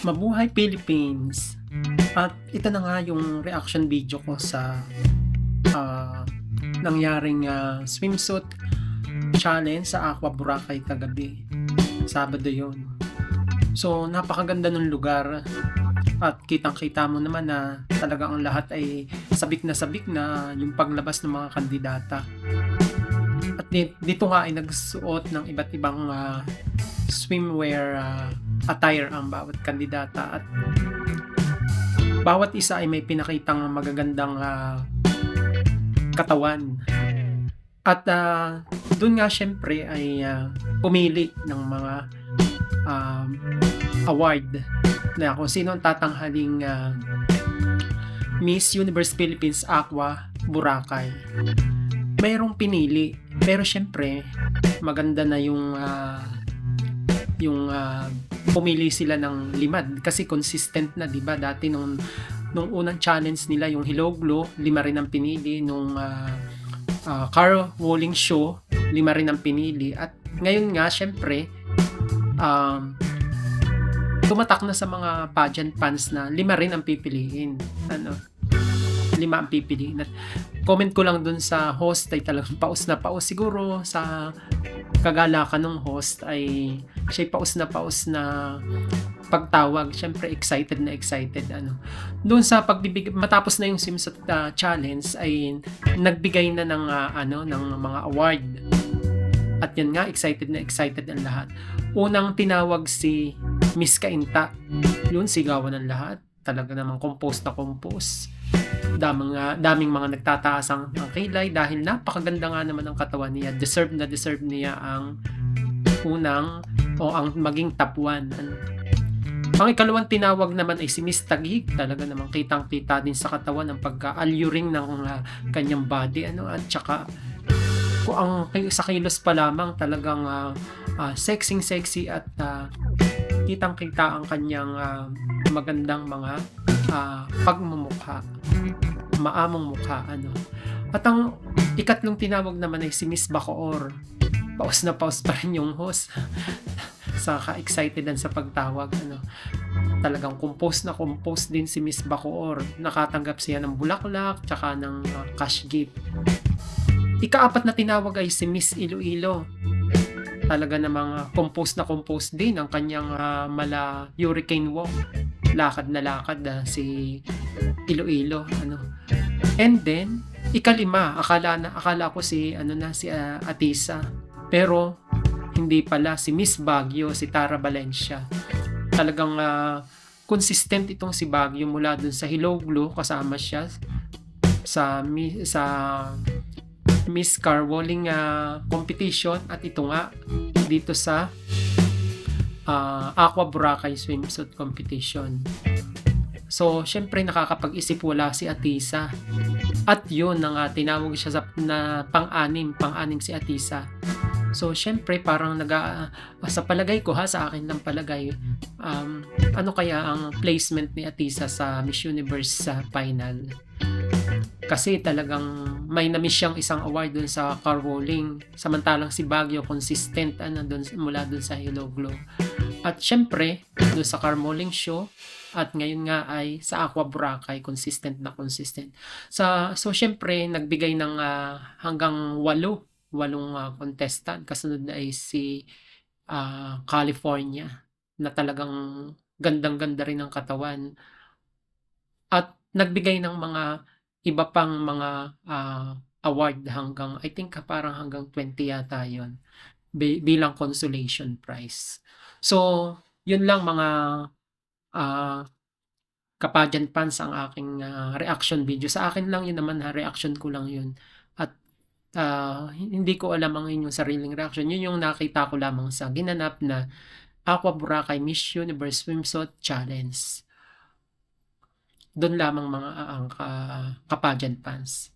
Mabuhay Philippines! At ito na nga yung reaction video ko sa ah, nangyaring swimsuit challenge sa Aqua Boracay kagabi. Sabado yon. So napakaganda ng lugar at kitang-kita mo naman na talagang ang lahat ay sabik na yung paglabas ng mga kandidata. At dito nga ay nagsuot ng iba't ibang swimwear attire ang bawat kandidata at bawat isa ay may pinakitang magagandang katawan. At doon nga syempre ay pumili ng mga award na kung sino ang tatanghaling Miss Universe Philippines Aqua Boracay. Mayroong pinili, pero syempre maganda na yung pumili sila ng 5 kasi consistent na, 'di ba? Dati nung unang challenge nila yung Hello Glow, 5 rin ang pinili. Nung car rolling show, 5 rin ang pinili. At ngayon nga syempre tumatak na sa mga pageant fans na 5 rin ang pipiliin. 5 ang pipiliin. At comment ko lang dun sa host ay talagang paus na paus. Siguro sa kagalakan ng host ay siya paus na pagtawag. Syempre excited. Doon sa pagbibigay, matapos na yung swimsuit challenge ay nagbigay na ng mga award. At yan nga, excited ang lahat. Unang tinawag si Miss Cainta. Yun, sigawan ng lahat. Talaga namang compose. Daming mga nagtataas ang kilay dahil napakaganda nga naman ang katawan niya. Deserve niya ang unang o ang maging top 1. Ang ikalawang tinawag naman ay si Miss Taguig. Talaga namang kitang-kita din sa katawan ang pagka-alluring ng kanyang body. At saka kung sa kilos pa lamang talagang sexy at kitang-kita ang kanyang magandang mga pagmumukha, maamong mukha. At ang ikatlong tinawag naman ay si Miss Bacoor. Paus na paus pa rin yung host sa ka-excited sa pagtawag. Talagang compose din si Miss Bacoor. Nakatanggap siya ng bulaklak tsaka ng cash gift. Ika-4 na tinawag ay si Miss Iloilo. Talaga namang compose din ang kanyang mala hurricane walk. Lakad si Iloilo. And then ika-5, akala ko si Atisa, pero hindi pala, si Miss Baguio, si Tara Valencia. Talagang consistent itong si Baguio mula dun sa Hello Glow, kasama siya sa Miss Car Rolling competition, at ito nga dito sa Aqua Boracay swimsuit competition. So syempre nakakapag-isip wala si Atisa. At yun tinawag siya na pang-anim si Atisa. So syempre parang sa palagay ko, sa akin lang palagay, ano kaya ang placement ni Atisa sa Miss Universe final? Kasi talagang may na-miss siyang isang award dun sa car rolling, samantalang si Baguio consistent mula dun sa Hello Glow. At syempre dun sa car rolling show, at ngayon nga ay sa Aqua Boracay consistent. So syempre nagbigay ng hanggang 8 contestant. Kasunod na ay si California, na talagang gandang-ganda rin ang katawan. At nagbigay ng mga iba pang mga award hanggang, I think parang hanggang 20 yata yun, bilang consolation prize. So yun lang mga kapageant fans ang aking reaction video. Sa akin lang yun naman, reaction ko lang yun. At hindi ko alam ang inyong sariling reaction. Yun yung nakita ko lamang sa ginanap na Aqua Boracay Miss Universe Swimsuit Challenge. Doon lamang mga kapageant fans.